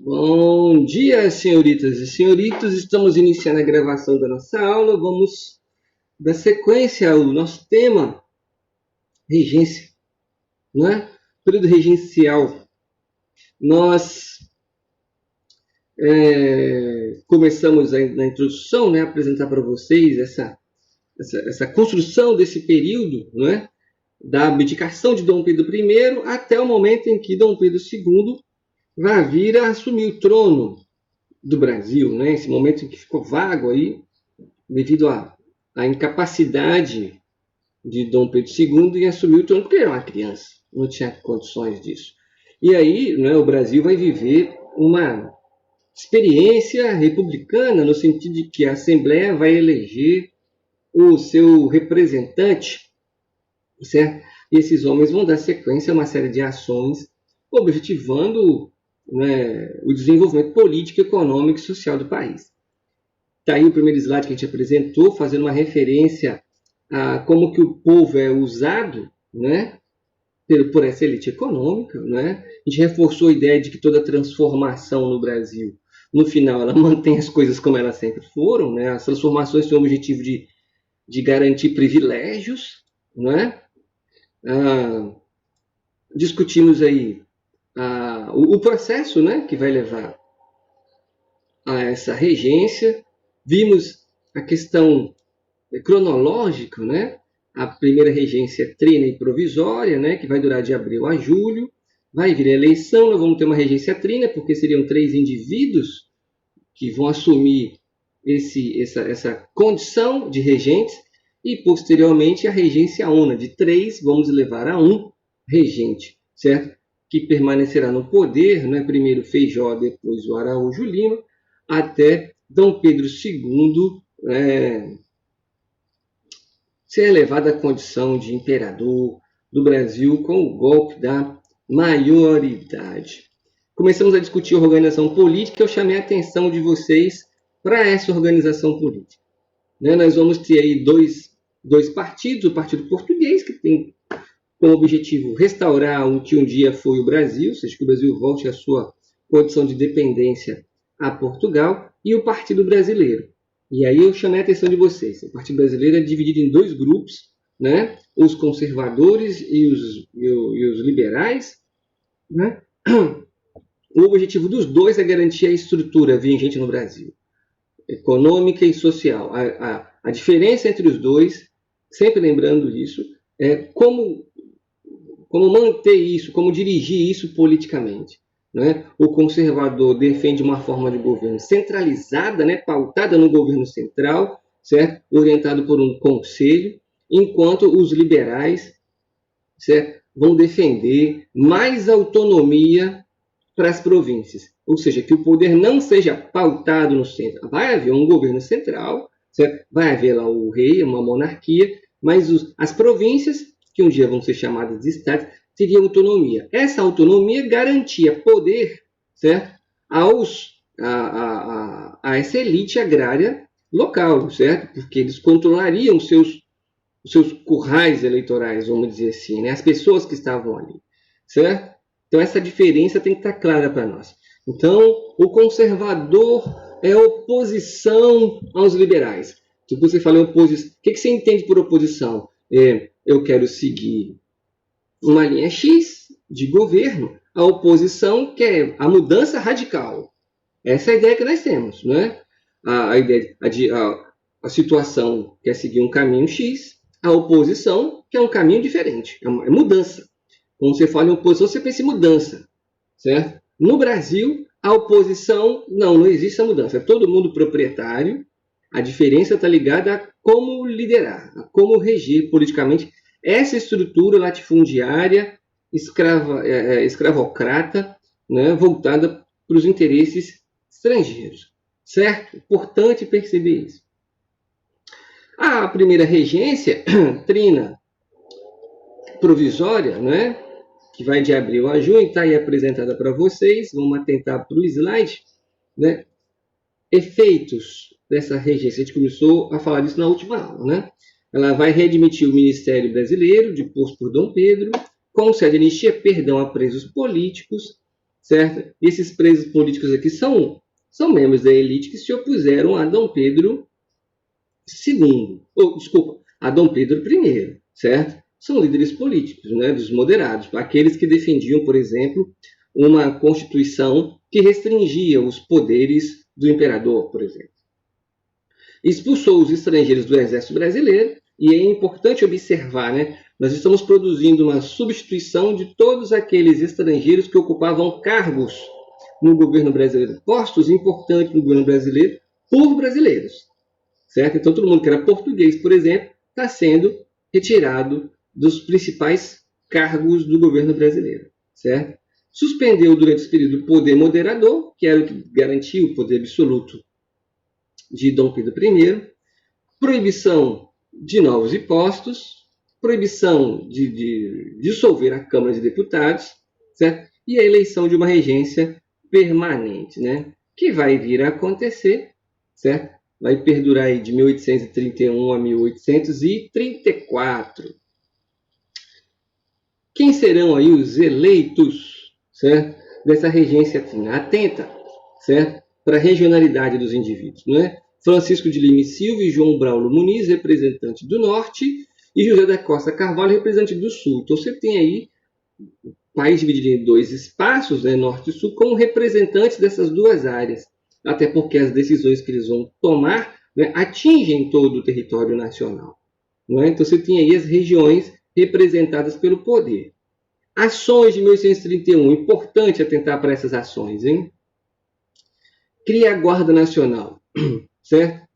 Bom dia, senhoritas e senhoritos. Estamos iniciando a gravação da nossa aula. Vamos dar sequência ao nosso tema, regência, não é? Período regencial. Nós começamos na introdução, né, a apresentar para vocês essa construção desse período, não é? Da abdicação de Dom Pedro I até o momento em que Dom Pedro II vai vir a assumir o trono do Brasil, né? Esse momento em que ficou vago aí, devido à incapacidade de Dom Pedro II em assumir o trono, porque ele era uma criança, não tinha condições disso. E aí, né, o Brasil vai viver uma experiência republicana, no sentido de que a Assembleia vai eleger o seu representante, certo? E esses homens vão dar sequência a uma série de ações objetivando, né, o desenvolvimento político, econômico e social do país. Está aí o primeiro slide que a gente apresentou, fazendo uma referência a como que o povo é usado, né, por essa elite econômica, né? A gente reforçou a ideia de que toda transformação no Brasil, no final, ela mantém as coisas como elas sempre foram, né? As transformações têm o objetivo de garantir privilégios, né? Discutimos aí o processo, né, que vai levar a essa regência. Vimos a questão cronológica, né? A primeira regência trina e provisória, né, que vai durar de abril a julho. Vai vir a eleição, nós vamos ter uma regência trina, porque seriam 3 indivíduos que vão assumir essa condição de regentes, e posteriormente a regência una, de 3 vamos levar a 1 regente, certo? Que permanecerá no poder, né? Primeiro Feijó, depois o Araújo Lima, até Dom Pedro II ser elevado à condição de imperador do Brasil com o golpe da maioridade. Começamos a discutir a organização política. Eu chamei a atenção de vocês para essa organização política. Nós vamos ter aí dois partidos, o Partido Português, que tem como objetivo restaurar o que um dia foi o Brasil, ou seja, que o Brasil volte à sua condição de dependência a Portugal, e o Partido Brasileiro. E aí eu chamei a atenção de vocês. O Partido Brasileiro é dividido em 2 grupos, né? Os conservadores e os liberais, né? O objetivo dos dois é garantir a estrutura vigente no Brasil, econômica e social. A diferença entre os dois, sempre lembrando isso, é como manter isso, como dirigir isso politicamente. Né? O conservador defende uma forma de governo centralizada, né? Pautada no governo central, certo? Orientado por um conselho, enquanto os liberais, certo? Vão defender mais autonomia para as províncias, ou seja, que o poder não seja pautado no centro. Vai haver um governo central, certo? Vai haver lá o rei, uma monarquia, mas as províncias, que um dia vão ser chamadas de estados, teriam autonomia. Essa autonomia garantia poder, certo? A essa elite agrária local, certo? Porque eles controlariam os seus currais eleitorais, vamos dizer assim, né? As pessoas que estavam ali, certo? Então essa diferença tem que estar clara para nós. Então o conservador é oposição aos liberais. Se você fala em oposição, o que você entende por oposição? Eu quero seguir uma linha X de governo. A oposição quer a mudança radical. Essa é a ideia que nós temos, né? A situação quer seguir um caminho X, a oposição quer um caminho diferente, é mudança. Quando você fala em oposição, você pensa em mudança, certo? No Brasil, a oposição, não existe a mudança. É todo mundo proprietário. A diferença está ligada a como liderar, a como reger politicamente essa estrutura latifundiária, escravocrata, né, voltada para os interesses estrangeiros, certo? Importante perceber isso. A primeira regência, trina provisória, né, que vai de abril a junho, está aí apresentada para vocês. Vamos atentar para o slide, né? Efeitos dessa regência, a gente começou a falar disso na última aula, né? Ela vai readmitir o Ministério Brasileiro, deposto por Dom Pedro, concede anistia, perdão a presos políticos, certo? E esses presos políticos aqui são membros da elite que se opuseram a Dom Pedro II, desculpa, a Dom Pedro I, certo? São líderes políticos, né, dos moderados, aqueles que defendiam, por exemplo, uma constituição que restringia os poderes do imperador, por exemplo. Expulsou os estrangeiros do exército brasileiro, e é importante observar, né, nós estamos produzindo uma substituição de todos aqueles estrangeiros que ocupavam cargos no governo brasileiro, postos importantes no governo brasileiro, por brasileiros, certo? Então, todo mundo que era português, por exemplo, está sendo retirado dos principais cargos do governo brasileiro, certo? Suspendeu durante esse período o poder moderador, que era o que garantia o poder absoluto de Dom Pedro I, proibição de novos impostos, proibição de dissolver a Câmara de Deputados, certo? E a eleição de uma regência permanente, né? Que vai vir a acontecer, certo? Vai perdurar aí de 1831 a 1834. Quem serão aí os eleitos, certo? Dessa regência atenta, certo? Para a regionalidade dos indivíduos, né? Francisco de Lima e Silva e João Braulio Muniz, representante do Norte, e José da Costa Carvalho, representante do Sul. Então você tem aí o país dividido em dois espaços, né, Norte e Sul, como representantes dessas duas áreas. Até porque as decisões que eles vão tomar, né, atingem todo o território nacional. Né? Então você tem aí as regiões representadas pelo poder. Ações de 1831, importante atentar para essas ações, hein? Cria a Guarda Nacional, certo?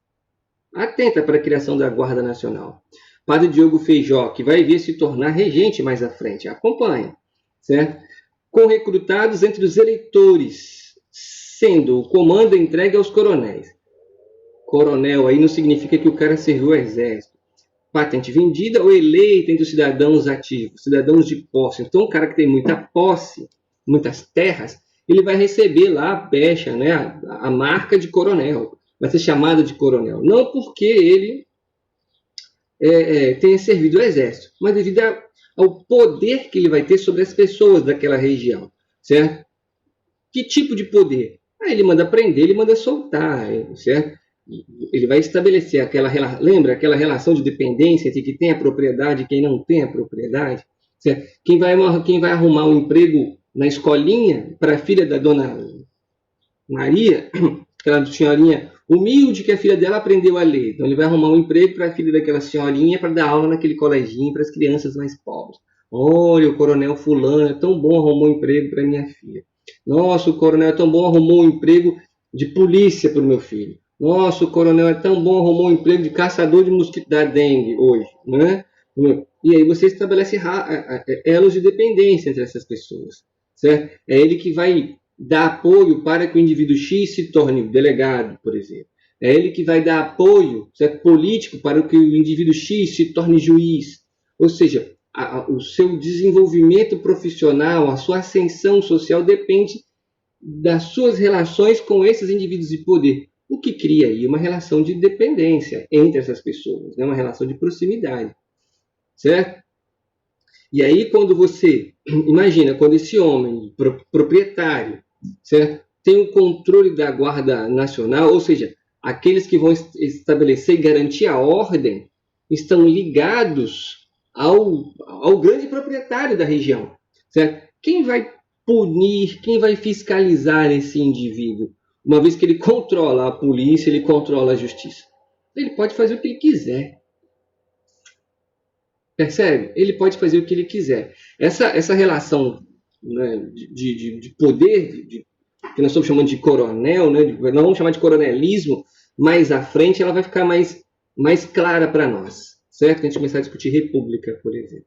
Atenta para a criação da Guarda Nacional. Padre Diogo Feijó, que vai vir se tornar regente mais à frente, acompanha, certo? Com recrutados entre os eleitores, sendo o comando entregue aos coronéis. Coronel aí não significa que o cara serviu ao exército. Patente vendida ou eleita entre os cidadãos ativos, cidadãos de posse. Então, o cara que tem muita posse, muitas terras, ele vai receber lá a pecha, né, a marca de coronel. Vai ser chamado de coronel. Não porque ele tenha servido ao exército, mas devido ao poder que ele vai ter sobre as pessoas daquela região, certo? Que tipo de poder? Ele manda prender, ele manda soltar, certo? Ele vai estabelecer lembra aquela relação de dependência entre quem tem a propriedade e quem não tem a propriedade? Certo? Quem vai arrumar um emprego na escolinha para a filha da dona Maria, aquela senhorinha humilde que a filha dela aprendeu a ler. Então ele vai arrumar um emprego para a filha daquela senhorinha para dar aula naquele coleginho para as crianças mais pobres. Olha, o coronel fulano é tão bom, arrumou um emprego para minha filha. Nossa, o coronel é tão bom, arrumou um emprego de polícia para o meu filho. Nossa, o coronel é tão bom, arrumou um emprego de caçador de mosquito da dengue hoje, né? E aí você estabelece elos de dependência entre essas pessoas, certo? É ele que vai dar apoio para que o indivíduo X se torne delegado, por exemplo. É ele que vai dar apoio, certo, político para que o indivíduo X se torne juiz. Ou seja, o seu desenvolvimento profissional, a sua ascensão social depende das suas relações com esses indivíduos de poder, o que cria aí uma relação de dependência entre essas pessoas, né? Uma relação de proximidade, certo? E aí quando você, imagina, quando esse homem, proprietário, certo, tem o controle da Guarda Nacional, ou seja, aqueles que vão estabelecer e garantir a ordem, estão ligados ao grande proprietário da região, certo? Quem vai punir, quem vai fiscalizar esse indivíduo? Uma vez que ele controla a polícia, ele controla a justiça. Ele pode fazer o que ele quiser. Percebe? Ele pode fazer o que ele quiser. Essa relação, né, de poder, que nós estamos chamando de coronel, né, nós vamos chamar de coronelismo, mais à frente ela vai ficar mais clara para nós. Certo? A gente começar a discutir república, por exemplo.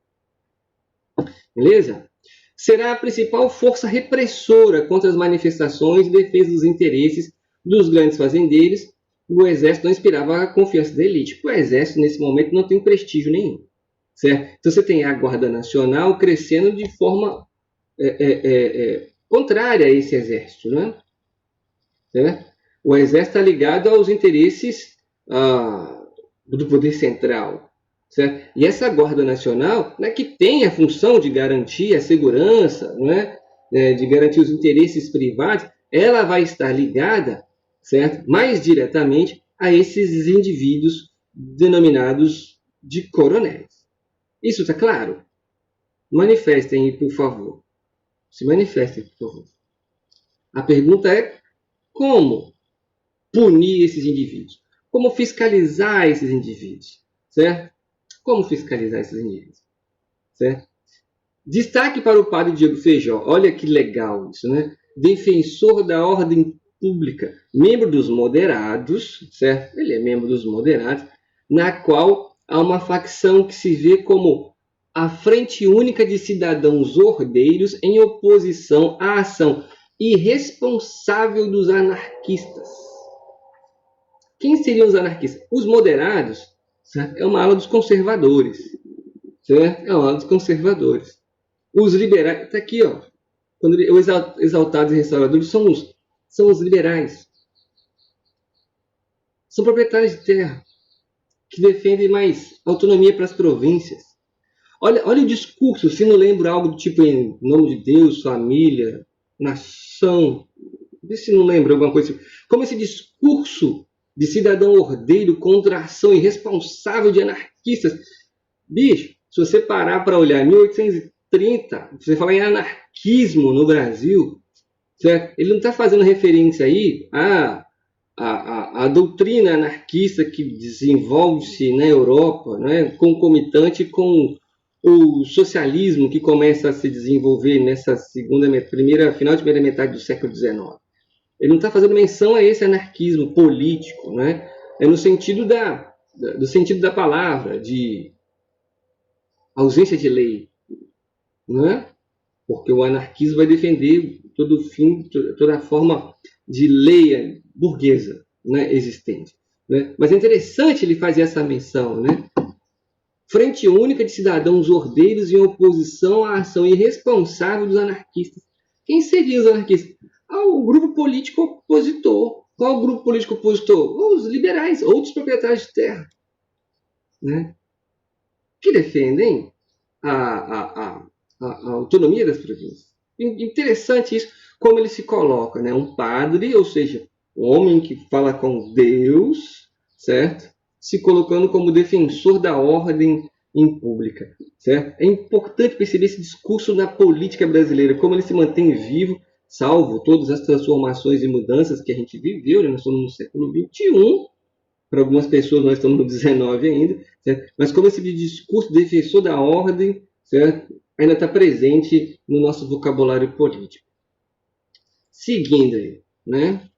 Beleza? Será a principal força repressora contra as manifestações e defesa dos interesses dos grandes fazendeiros. O exército não inspirava a confiança da elite. O exército, nesse momento, não tem prestígio nenhum. Certo? Então você tem a Guarda Nacional crescendo de forma contrária a esse exército. Né? Certo? O exército está ligado aos interesses do poder central. Certo? E essa Guarda Nacional, né, que tem a função de garantir a segurança, né, de garantir os interesses privados, ela vai estar ligada, certo, mais diretamente a esses indivíduos denominados de coronéis. Isso está claro? Manifestem, por favor. Se manifestem, por favor. A pergunta é como punir esses indivíduos? Como fiscalizar esses indivíduos? Certo? Como fiscalizar esses indivíduos? Certo? Destaque para o padre Diego Feijó. Olha que legal isso, né? Defensor da ordem pública, membro dos moderados, certo? Ele é membro dos moderados, na qual há uma facção que se vê como a Frente Única de Cidadãos Ordeiros em oposição à ação irresponsável dos anarquistas. Quem seriam os anarquistas? Os moderados, certo? É uma ala dos conservadores, certo? É uma ala dos conservadores. Os liberais, está aqui, ó. Quando os exaltados e restauradores são os liberais. São proprietários de terra que defendem mais autonomia para as províncias. Olha o discurso, se não lembro algo do tipo em nome de Deus, família, nação. Vê se não lembra alguma coisa assim. Como esse discurso de cidadão ordeiro contra a ação irresponsável de anarquistas. Bicho, se você parar para olhar 1830, você falar em anarquismo no Brasil, certo? Ele não está fazendo referência aí à doutrina anarquista que desenvolve-se na Europa, né, concomitante com o socialismo que começa a se desenvolver nessa final de primeira metade do século XIX. Ele não está fazendo menção a esse anarquismo político, né? É no sentido do sentido da palavra, de ausência de lei, né? Porque o anarquismo vai defender toda a forma de lei burguesa, né, existente, né? Mas é interessante ele fazer essa menção, né? Frente Única de Cidadãos Ordeiros em oposição à ação irresponsável dos anarquistas. Quem seriam os anarquistas? O grupo político opositor. Qual o grupo político opositor? Os liberais, outros proprietários de terra, né? Que defendem a autonomia das províncias. Interessante isso, como ele se coloca, né? Um padre, ou seja, um homem que fala com Deus, certo? Se colocando como defensor da ordem em pública, certo? É importante perceber esse discurso na política brasileira, como ele se mantém vivo, salvo todas as transformações e mudanças que a gente viveu, né? Nós estamos no século XXI, para algumas pessoas nós estamos no XIX ainda, certo? Mas como esse discurso defensor da ordem, certo? Ainda está presente no nosso vocabulário político. Seguindo aí, né?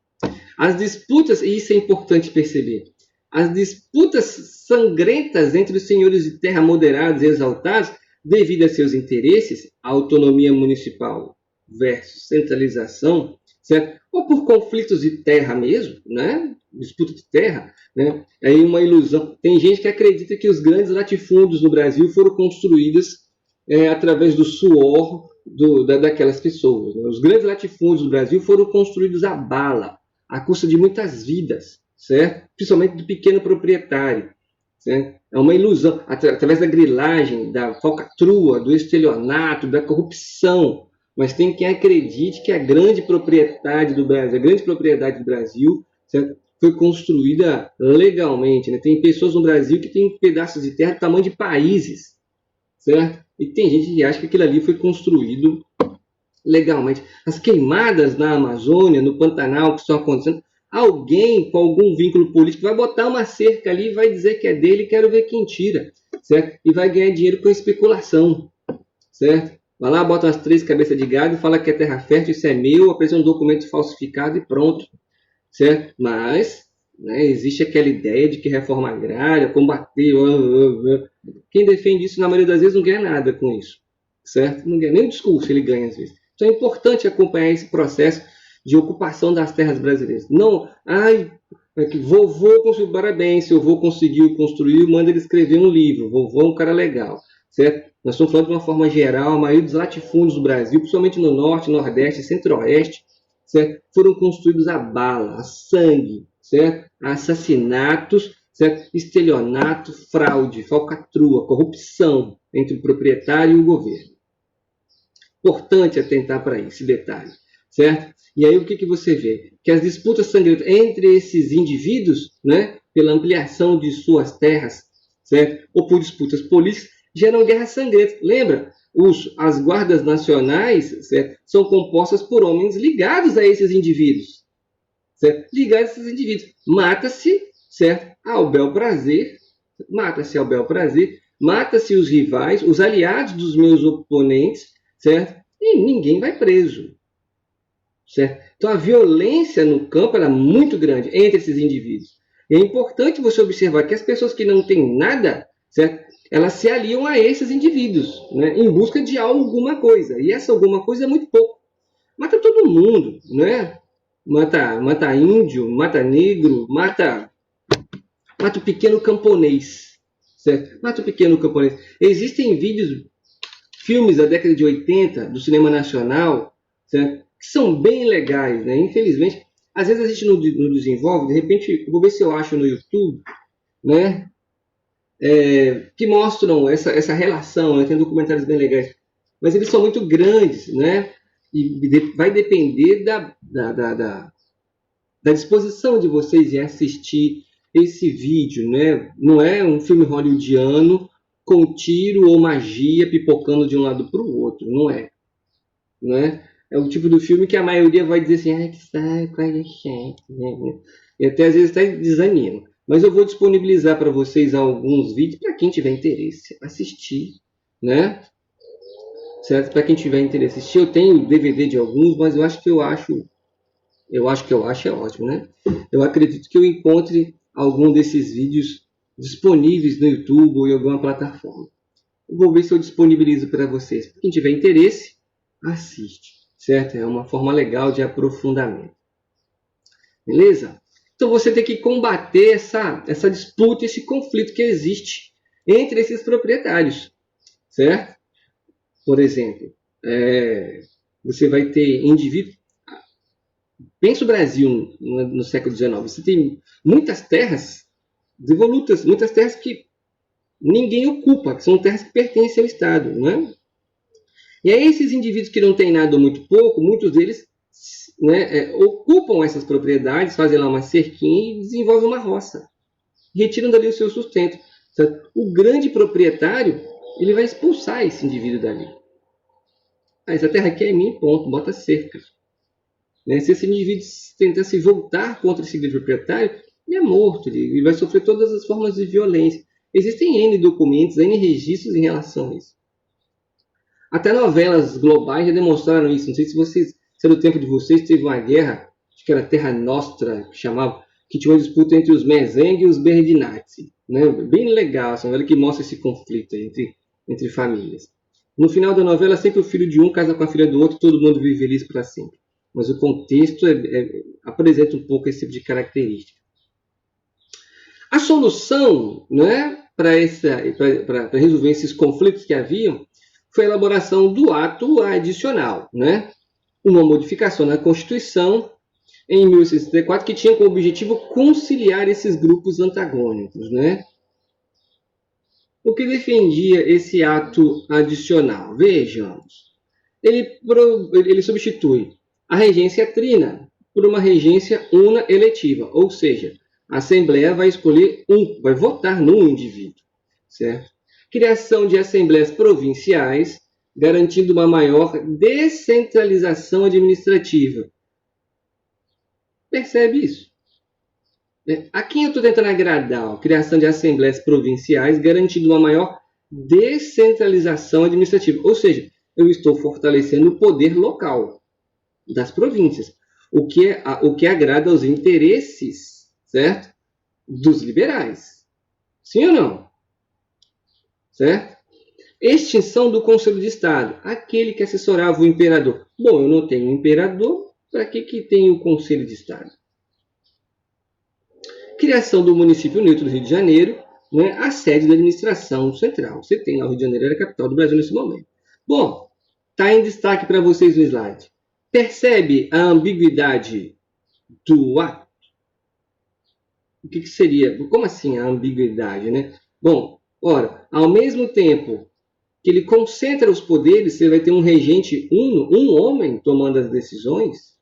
As disputas, e isso é importante perceber, as disputas sangrentas entre os senhores de terra moderados e exaltados, devido a seus interesses, a autonomia municipal versus centralização, certo? Ou por conflitos de terra mesmo, né? Disputa de terra, né? É uma ilusão. Tem gente que acredita que os grandes latifúndios no Brasil foram construídos através do suor daquelas pessoas, né? Os grandes latifúndios do Brasil foram construídos à bala, à custa de muitas vidas, certo? Principalmente do pequeno proprietário, certo? É uma ilusão, através da grilagem, da falcatrua, do estelionato, da corrupção. Mas tem quem acredite que a grande propriedade do Brasil, certo? Foi construída legalmente, né? Tem pessoas no Brasil que têm pedaços de terra do tamanho de países, certo? E tem gente que acha que aquilo ali foi construído legalmente. As queimadas na Amazônia, no Pantanal, que estão acontecendo, alguém com algum vínculo político vai botar uma cerca ali e vai dizer que é dele, quero ver quem tira, certo? E vai ganhar dinheiro com especulação, certo? Vai lá, bota umas 3 cabeças de gado, fala que é terra fértil, isso é meu, apresenta um documento falsificado e pronto, certo? Mas, né, existe aquela ideia de que reforma agrária, combater... Quem defende isso, na maioria das vezes, não ganha nada com isso, certo? Não ganha nem o discurso, ele ganha às vezes. Então é importante acompanhar esse processo de ocupação das terras brasileiras. Não, vovô conseguiu, parabéns, se eu vou conseguir construir, manda ele escrever um livro, vovô é um cara legal, certo? Nós estamos falando de uma forma geral, a maioria dos latifúndios do Brasil, principalmente no norte, nordeste, centro-oeste, certo? Foram construídos a bala, a sangue, certo? A assassinatos, certo? Estelionato, fraude, falcatrua, corrupção entre o proprietário e o governo. Importante atentar para esse detalhe, certo? E aí o que você vê? Que as disputas sangrentas entre esses indivíduos, né, pela ampliação de suas terras, certo? Ou por disputas políticas, geram guerras sangrentas. Lembra? As guardas nacionais, certo? São compostas por homens ligados a esses indivíduos, certo? Ligados a esses indivíduos. Mata-se, certo? Ao bel prazer, mata-se ao bel prazer, mata-se os rivais, os aliados dos meus oponentes, certo? E ninguém vai preso, certo? Então a violência no campo era muito grande entre esses indivíduos. E é importante você observar que as pessoas que não têm nada, certo? Elas se aliam a esses indivíduos, né? Em busca de alguma coisa. E essa alguma coisa é muito pouco. Mata todo mundo, né? Mata índio, mata negro, mata o pequeno camponês, certo? Mata o pequeno camponês. Existem filmes da década de 80 do cinema nacional, certo? Que são bem legais, né? Infelizmente, às vezes a gente não desenvolve, de repente, vou ver se eu acho no YouTube, né? Que mostram essa relação, né? Tem documentários bem legais, mas eles são muito grandes, né? E vai depender da disposição de vocês em assistir esse vídeo, né? Não é um filme hollywoodiano com tiro ou magia pipocando de um lado para o outro, não é, não é? É o tipo do filme que a maioria vai dizer assim, ai que saco, ai que chato, né? E até às vezes até desanima. Mas eu vou disponibilizar para vocês alguns vídeos para quem tiver interesse assistir, né? Certo? Para quem tiver interesse assistir, eu tenho DVD de alguns, mas eu acho que eu acho é ótimo, né? Eu acredito que eu encontre algum desses vídeos disponíveis no YouTube ou em alguma plataforma. Eu vou ver se eu disponibilizo para vocês. Quem tiver interesse, assiste, certo? É uma forma legal de aprofundamento. Beleza? Então você tem que combater essa disputa, esse conflito que existe entre esses proprietários, certo? Por exemplo, você vai ter indivíduos. Pensa o Brasil no século XIX. Você tem muitas terras devolutas, muitas terras que ninguém ocupa, que são terras que pertencem ao Estado, né? E aí esses indivíduos que não têm nada ou muito pouco, muitos deles, né, ocupam essas propriedades, fazem lá uma cerquinha e desenvolvem uma roça. Retiram dali o seu sustento. Certo? O grande proprietário, ele vai expulsar esse indivíduo dali. Essa terra aqui é minha, ponto, bota cerca. Né? Se esse indivíduo tentar se voltar contra esse grande proprietário, ele é morto, ele vai sofrer todas as formas de violência. Existem N documentos, N registros em relação a isso. Até novelas globais já demonstraram isso. Não sei se se no tempo de vocês teve uma guerra, acho que era Terra Nostra, que tinha uma disputa entre os Mezeng e os Berdinazzi. Né? Bem legal, essa novela que mostra esse conflito entre famílias. No final da novela, sempre o filho de um casa com a filha do outro, todo mundo vive feliz para sempre. Mas o contexto apresenta um pouco esse tipo de característica. A solução, né, para resolver esses conflitos que haviam foi a elaboração do ato adicional, né, uma modificação na Constituição em 1864 que tinha como objetivo conciliar esses grupos antagônicos, né? O que defendia esse ato adicional? Vejamos. Ele substitui a regência trina por uma regência una eletiva, ou seja, a Assembleia vai escolher vai votar num indivíduo, certo? Criação de assembleias provinciais, garantindo uma maior descentralização administrativa. Percebe isso? A quem eu estou tentando agradar? A criação de assembleias provinciais, garantindo uma maior descentralização administrativa. Ou seja, eu estou fortalecendo o poder local das províncias, o que agrada aos interesses, certo? Dos liberais. Sim ou não? Certo? Extinção do Conselho de Estado, aquele que assessorava o imperador. Bom, eu não tenho imperador, para que tem o Conselho de Estado? Criação do município neutro do Rio de Janeiro, né, a sede da administração central. Você tem lá o Rio de Janeiro, era a capital do Brasil nesse momento. Bom, está em destaque para vocês no slide. Percebe a ambiguidade do ato? O que seria? Como assim a ambiguidade, né? Bom, ora, ao mesmo tempo que ele concentra os poderes, você vai ter um regente uno, um homem tomando as decisões,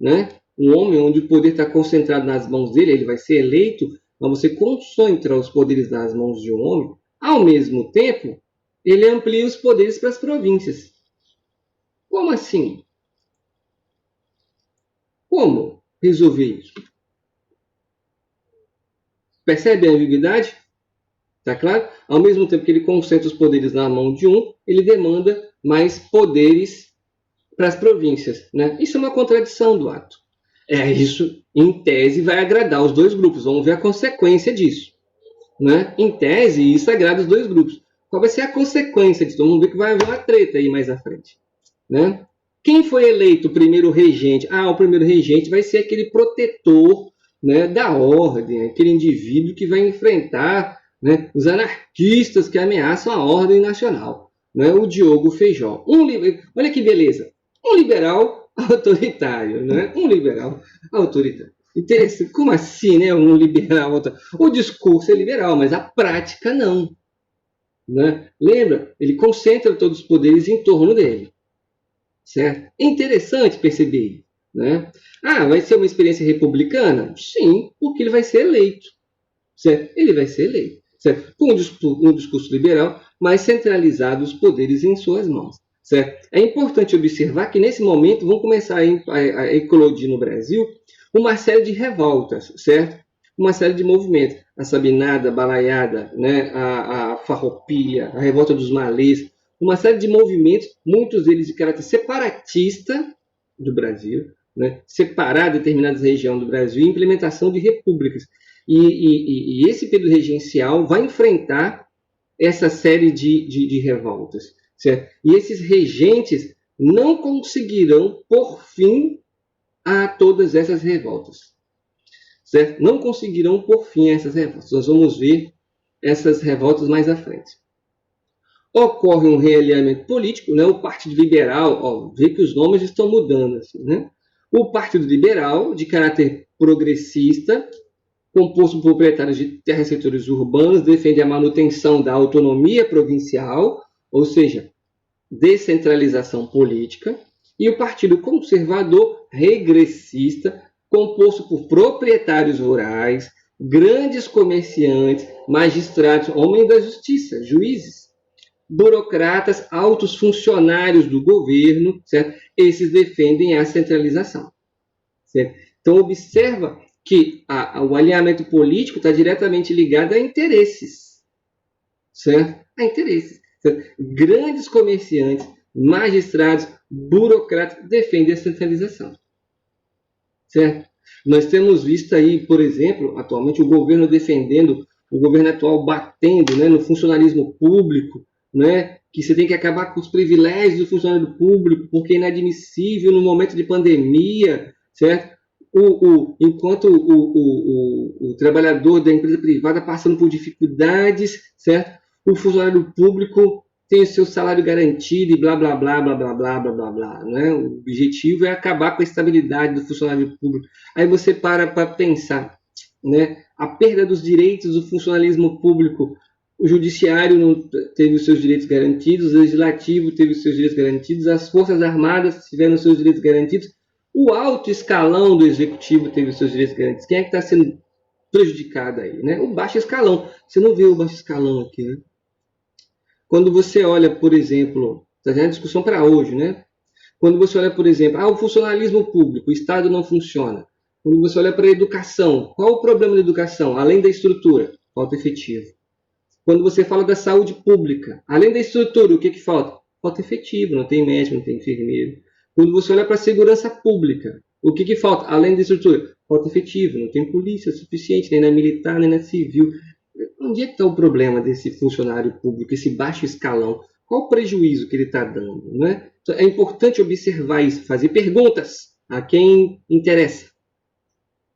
né? Um homem onde o poder está concentrado nas mãos dele, ele vai ser eleito, mas você concentra os poderes nas mãos de um homem, ao mesmo tempo, ele amplia os poderes para as províncias. Como assim? Como resolver isso? Percebe a ambiguidade? Tá claro? Ao mesmo tempo que ele concentra os poderes na mão de um, ele demanda mais poderes para as províncias, né? Isso é uma contradição do ato. Isso, em tese, vai agradar os dois grupos. Vamos ver a consequência disso, né? Em tese, isso agrada os dois grupos. Qual vai ser a consequência disso? Vamos ver que vai haver uma treta aí mais à frente, né? Quem foi eleito o primeiro regente? O primeiro regente vai ser aquele protetor, né, da ordem, aquele indivíduo que vai enfrentar, né, os anarquistas que ameaçam a ordem nacional, né, o Diogo Feijó. Olha que beleza, um liberal autoritário, né, um liberal autoritário. Interessante. Como assim, né, um liberal autoritário? O discurso é liberal, mas a prática não, né? Lembra? Ele concentra todos os poderes em torno dele. Certo? É interessante perceber, né? Vai ser uma experiência republicana? Sim, porque ele vai ser eleito. Certo? Ele vai ser eleito. Certo? Com um discurso liberal, mas centralizado os poderes em suas mãos. Certo? É importante observar que nesse momento vão começar a eclodir no Brasil uma série de revoltas, certo? Uma série de movimentos. A Sabinada, a Balaiada, né? a Farroupilha, a Revolta dos Malês, uma série de movimentos, muitos deles de caráter separatista do Brasil, né? Separar determinadas regiões do Brasil e implementação de repúblicas. E esse período regencial vai enfrentar essa série de revoltas. Certo? E esses regentes não conseguirão pôr fim a todas essas revoltas. Certo? Não conseguirão pôr fim a essas revoltas. Nós vamos ver essas revoltas mais à frente. Ocorre um realinhamento político, né? O Partido Liberal, vê que os nomes estão mudando, assim, né? O Partido Liberal, de caráter progressista, composto por proprietários de terras e setores urbanos, defende a manutenção da autonomia provincial, ou seja, descentralização política, e o Partido Conservador Regressista, composto por proprietários rurais, grandes comerciantes, magistrados, homens da justiça, juízes, burocratas, altos funcionários do governo, certo? Esses defendem a centralização. Certo? Então, observa que o alinhamento político está diretamente ligado a interesses. Certo? A interesses. Certo? Grandes comerciantes, magistrados, burocratas defendem a centralização. Certo? Nós temos visto aí, por exemplo, atualmente o governo defendendo, o governo atual batendo, né, no funcionalismo público, né, que você tem que acabar com os privilégios do funcionário público, porque é inadmissível no momento de pandemia, certo? Enquanto o trabalhador da empresa privada passando por dificuldades, certo? O funcionário público tem o seu salário garantido e blá, blá, blá, blá, blá, blá, blá, blá, blá, né? O objetivo é acabar com a estabilidade do funcionário público. Aí você para pensar, né? A perda dos direitos do funcionalismo público. O judiciário não teve os seus direitos garantidos, o legislativo teve os seus direitos garantidos, as forças armadas tiveram os seus direitos garantidos, o alto escalão do executivo teve os seus direitos garantidos. Quem é que está sendo prejudicado aí, né? O baixo escalão. Você não vê o baixo escalão aqui, né? Quando você olha, por exemplo, está fazendo a discussão para hoje, né? Quando você olha, por exemplo, o funcionalismo público, o Estado não funciona. Quando você olha para a educação, qual o problema da educação? Além da estrutura, falta efetivo. Quando você fala da saúde pública, além da estrutura, o que falta? Falta efetivo, não tem médico, não tem enfermeiro. Quando você olha para a segurança pública, o que falta? Além da estrutura, falta efetivo, não tem polícia suficiente, nem na militar, nem na civil. Onde é que está o problema desse funcionário público, esse baixo escalão? Qual o prejuízo que ele está dando? Né? Então, é importante observar isso, fazer perguntas a quem interessa.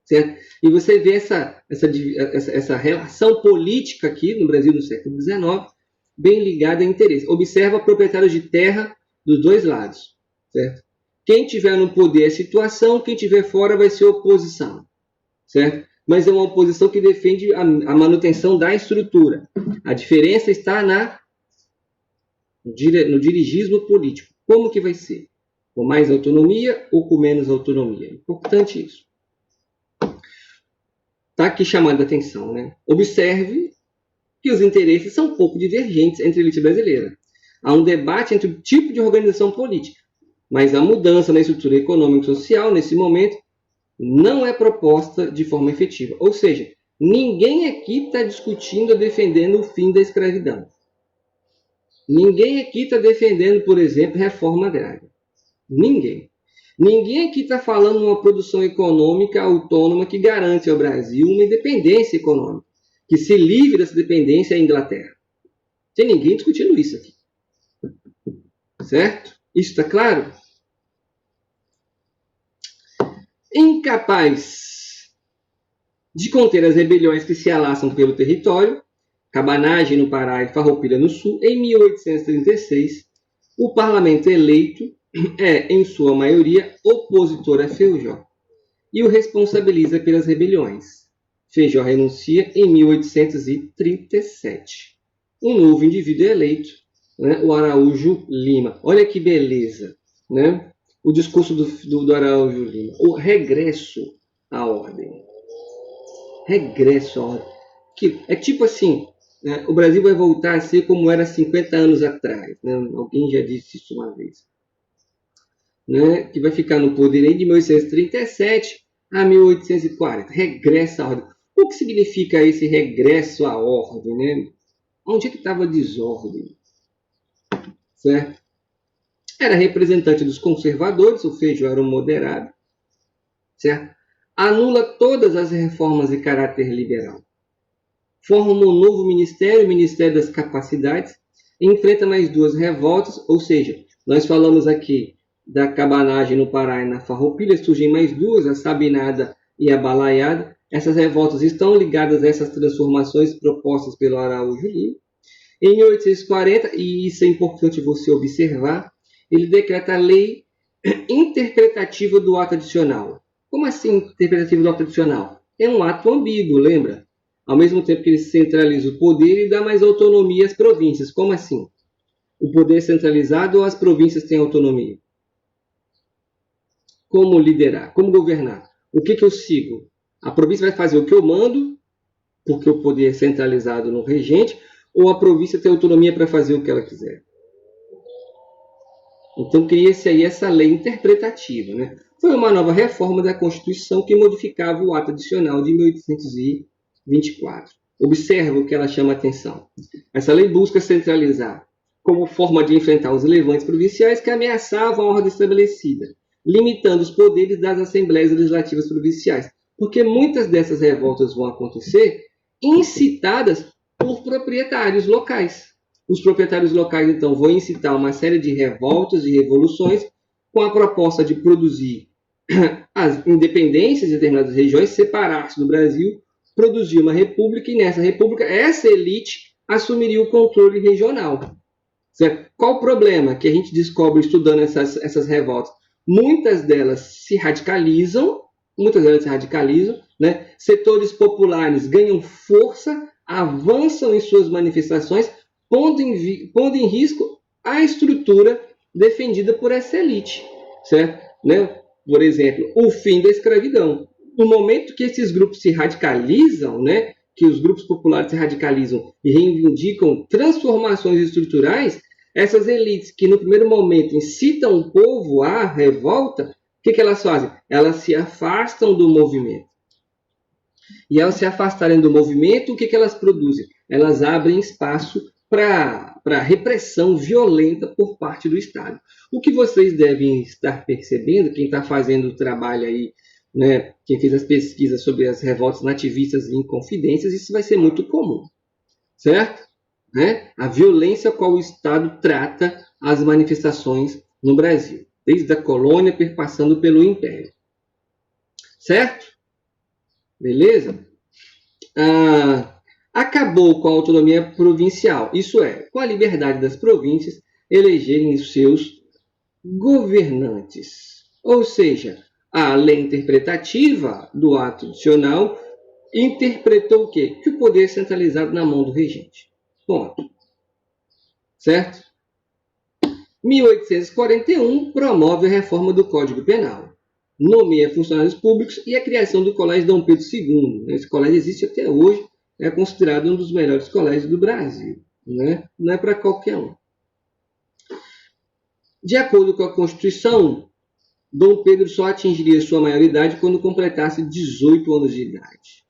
Certo? E você vê essa relação política aqui no Brasil no século XIX, bem ligada a interesse. Observa proprietários de terra dos dois lados. Certo? Quem tiver no poder é situação, quem tiver fora vai ser oposição. Certo? Mas é uma oposição que defende a manutenção da estrutura. A diferença está no dirigismo político. Como que vai ser? Com mais autonomia ou com menos autonomia? Importante isso. Está aqui chamando a atenção, né? Observe que os interesses são um pouco divergentes entre a elite brasileira. Há um debate entre o tipo de organização política, mas a mudança na estrutura econômica e social, nesse momento, não é proposta de forma efetiva. Ou seja, ninguém aqui está discutindo ou defendendo o fim da escravidão. Ninguém aqui está defendendo, por exemplo, reforma agrária. Ninguém. Ninguém aqui está falando de uma produção econômica autônoma que garante ao Brasil uma independência econômica, que se livre dessa dependência à Inglaterra. Não tem ninguém discutindo isso aqui. Certo? Isso está claro? Incapaz de conter as rebeliões que se alaçam pelo território, Cabanagem no Pará e Farroupilha no Sul, em 1836, o parlamento eleito é, em sua maioria, opositor a Feijó e o responsabiliza pelas rebeliões. Feijó renuncia em 1837. Um novo indivíduo é eleito, né, o Araújo Lima. Olha que beleza, né? O discurso do Araújo Lima. O regresso à ordem. Regresso à ordem. É tipo assim, né, o Brasil vai voltar a ser como era 50 anos atrás. Né? Alguém já disse isso uma vez. Né? Que vai ficar no poder de 1837 a 1840. Regressa à ordem. O que significa esse regresso à ordem? Né? Onde é que estava a desordem? Certo? Era representante dos conservadores, o Feijó era um moderado, certo? Anula todas as reformas de caráter liberal. Forma um novo ministério, o Ministério das Capacidades, e enfrenta mais duas revoltas, ou seja, nós falamos aqui da Cabanagem no Pará e na Farroupilha, surgem mais duas, a Sabinada e a Balaiada. Essas revoltas estão ligadas a essas transformações propostas pelo Araújo Lima. Em 1840, e isso é importante você observar, ele decreta a lei interpretativa do ato adicional. Como assim interpretativa do ato adicional? É um ato ambíguo, lembra? Ao mesmo tempo que ele centraliza o poder e dá mais autonomia às províncias. Como assim? O poder é centralizado ou as províncias têm autonomia? Como liderar? Como governar? O que eu sigo? A província vai fazer o que eu mando, porque o poder é centralizado no regente, ou a província tem autonomia para fazer o que ela quiser? Então cria-se aí essa lei interpretativa. Né? Foi uma nova reforma da Constituição que modificava o ato adicional de 1824. Observa o que ela chama a atenção. Essa lei busca centralizar como forma de enfrentar os levantes provinciais que ameaçavam a ordem estabelecida, limitando os poderes das assembleias legislativas provinciais. Porque muitas dessas revoltas vão acontecer incitadas por proprietários locais. Os proprietários locais, então, vão incitar uma série de revoltas e revoluções com a proposta de produzir as independências de determinadas regiões, separar-se do Brasil, produzir uma república, e nessa república, essa elite assumiria o controle regional. Certo? Qual o problema que a gente descobre estudando essas revoltas? Muitas delas se radicalizam, né? Setores populares ganham força, avançam em suas manifestações, pondo em risco a estrutura defendida por essa elite, certo? Né? Por exemplo, o fim da escravidão. No momento que esses grupos se radicalizam, né, que os grupos populares se radicalizam e reivindicam transformações estruturais, essas elites que no primeiro momento incitam o povo à revolta, o que elas fazem? Elas se afastam do movimento. E ao se afastarem do movimento, o que elas produzem? Elas abrem espaço para repressão violenta por parte do Estado. O que vocês devem estar percebendo, quem está fazendo o trabalho aí, né, quem fez as pesquisas sobre as revoltas nativistas e inconfidências, isso vai ser muito comum, certo? Né? A violência com a qual o Estado trata as manifestações no Brasil, desde a colônia, perpassando pelo Império. Certo? Beleza? Acabou com a autonomia provincial, isso é, com a liberdade das províncias elegerem os seus governantes. Ou seja, a lei interpretativa do ato adicional interpretou o quê? Que o poder é centralizado na mão do regente. Ponto. Certo? 1841, promove a reforma do Código Penal, nomeia funcionários públicos e a criação do Colégio Dom Pedro II. Esse colégio existe até hoje, é considerado um dos melhores colégios do Brasil, né? Não é para qualquer um. De acordo com a Constituição, Dom Pedro só atingiria sua maioridade quando completasse 18 anos de idade.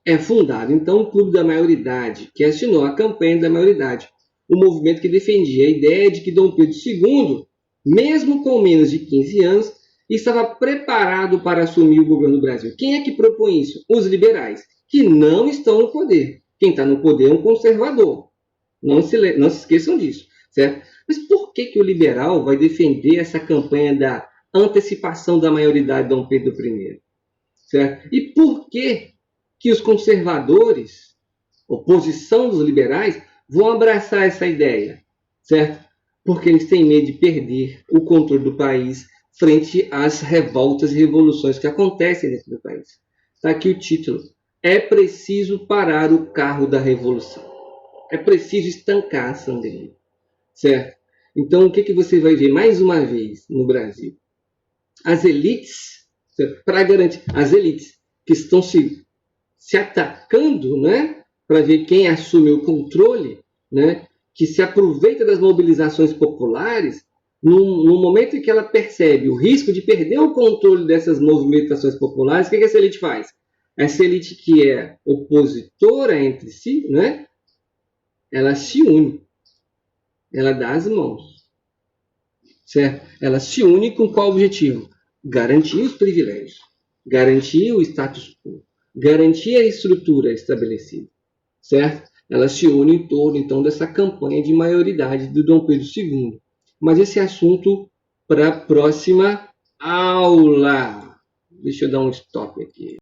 É fundado, então, o Clube da Maioridade, que assinou a campanha da maioridade, um movimento que defendia a ideia de que Dom Pedro II, mesmo com menos de 15 anos, estava preparado para assumir o governo do Brasil. Quem é que propõe isso? Os liberais, que não estão no poder. Quem está no poder é um conservador. Não se esqueçam disso, certo? Mas por que o liberal vai defender essa campanha da antecipação da maioridade de Dom Pedro I? Certo? E por que os conservadores, oposição dos liberais, vão abraçar essa ideia? Certo? Porque eles têm medo de perder o controle do país frente às revoltas e revoluções que acontecem dentro do país. Está aqui o título. É preciso parar o carro da revolução. É preciso estancar a ação dele. Certo? Então, o que você vai ver mais uma vez no Brasil? As elites, para garantir, as elites que estão se atacando, né, para ver quem assume o controle, né, que se aproveita das mobilizações populares, no momento em que ela percebe o risco de perder o controle dessas movimentações populares, o que essa elite faz? Essa elite que é opositora entre si, né, ela se une. Ela dá as mãos, certo? Ela se une com qual objetivo? Garantir os privilégios, garantir o status quo, garantir a estrutura estabelecida, certo? Ela se une em torno, então, dessa campanha de maioridade do Dom Pedro II. Mas esse assunto para a próxima aula. Deixa eu dar um stop aqui.